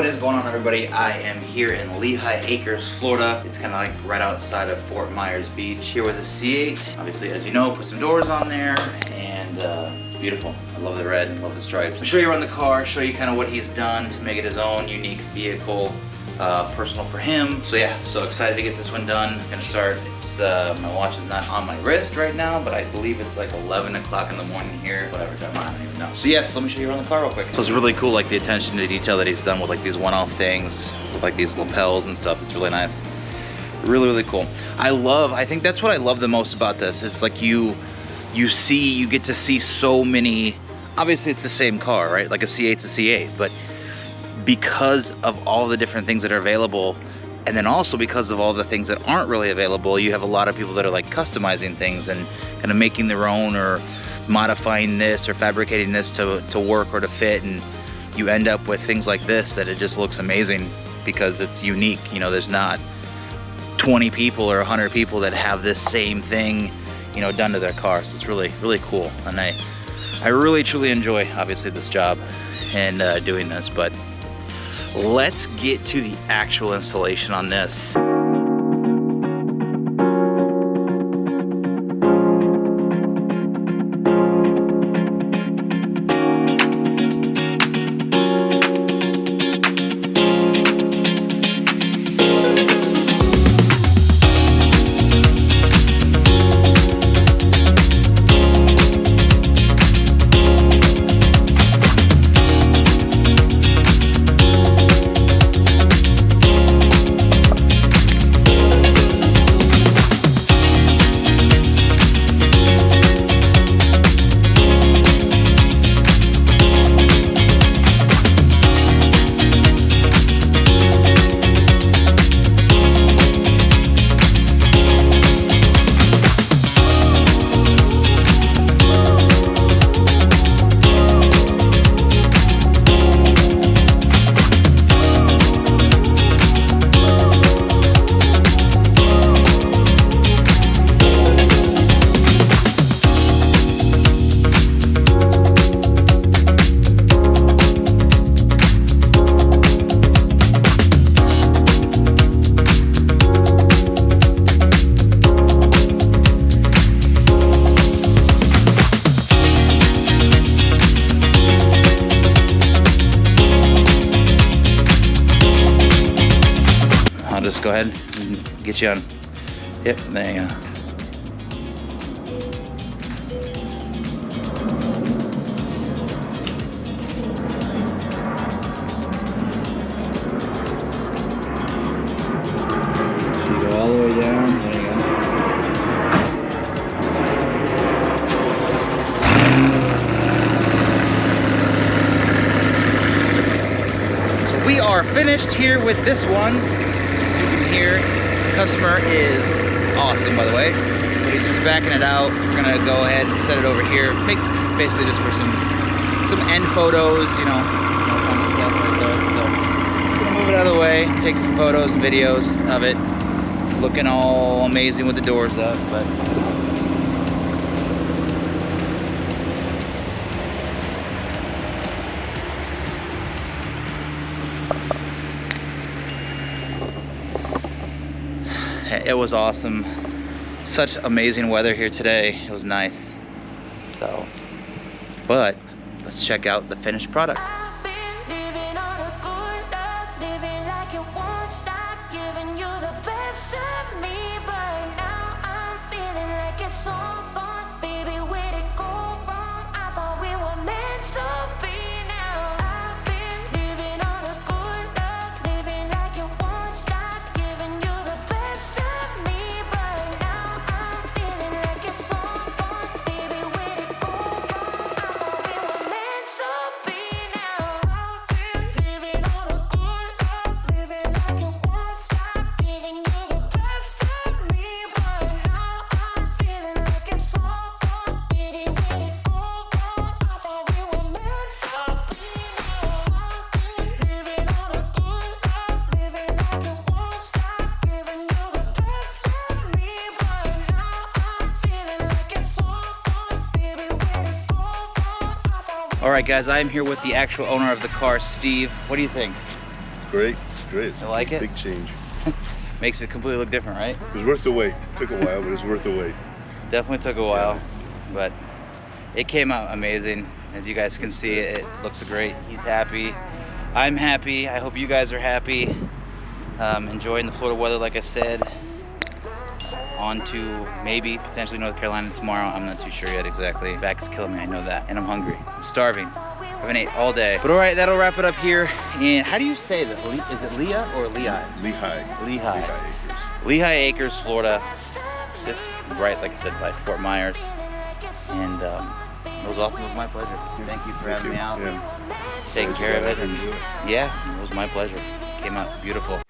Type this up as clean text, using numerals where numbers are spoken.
What is going on, everybody? I am here in Lehigh Acres, Florida. It's kind of like right outside of Fort Myers Beach, here with a C8. Obviously, as you know, put some doors on there, and beautiful. I love the red, love the stripes. I'll show you around the car, show you kind of what he's done to make it his own unique vehicle, personal for him. So yeah, so excited to get this one done. Gonna start. It's my watch is not on my wrist right now, but I believe it's like 11 o'clock in the morning here, whatever time, I don't even know. So yes, let me show you around the car real quick. So it's really cool, like the attention to detail that he's done with like these one-off things, with like these lapels and stuff. It's really nice. Really cool. I think that's what I love the most about this. It's like you get to see so many. Obviously it's the same car, right? Like a C8's a C8, but because of all the different things that are available, and then also because of all the things that aren't really available, you have a lot of people that are like customizing things and kind of making their own, or modifying this or fabricating this to work or to fit, and you end up with things like this that it just looks amazing because it's unique. You know, there's not 20 people or 100 people that have this same thing, you know, done to their cars. It's really cool, and I really truly enjoy obviously this job and doing this. But let's get to the actual installation on this. Just go ahead and get you on. Yep, there you go. So you go all the way down. There you go. So we are finished here with this one. Here, the customer is awesome, by the way, but he's just backing it out. We're gonna go ahead and set it over here, basically just for some end photos, you know, right there. So I'm gonna move it out of the way, take some photos and videos of it, looking all amazing with the doors up. But it was awesome. Such amazing weather here today. It was nice. So, but let's check out the finished product. All right, guys, I'm here with the actual owner of the car, Steve. What do you think? great. It's great. You like it? Big change. Makes it completely look different, right? It was worth the wait. Took a while, but it's worth the wait. Definitely took a while, but it came out amazing. As you guys can see, it looks great. He's happy. I'm happy. I hope you guys are happy. Enjoying the Florida weather, like I said. On to maybe potentially North Carolina tomorrow. I'm not too sure yet exactly. Back is killing me, I know that. And I'm hungry. I'm starving. I haven't ate all day. But all right, that'll wrap it up here. And how do you say that? Is it Leah or Lehigh? Lehigh. Lehigh. Lehigh Acres. Lehigh Acres, Florida. Just right, like I said, by Fort Myers. And it was awesome. It was my pleasure. Thank you for having me out. Yeah. Taking care of it. And yeah, it was my pleasure. Came out beautiful.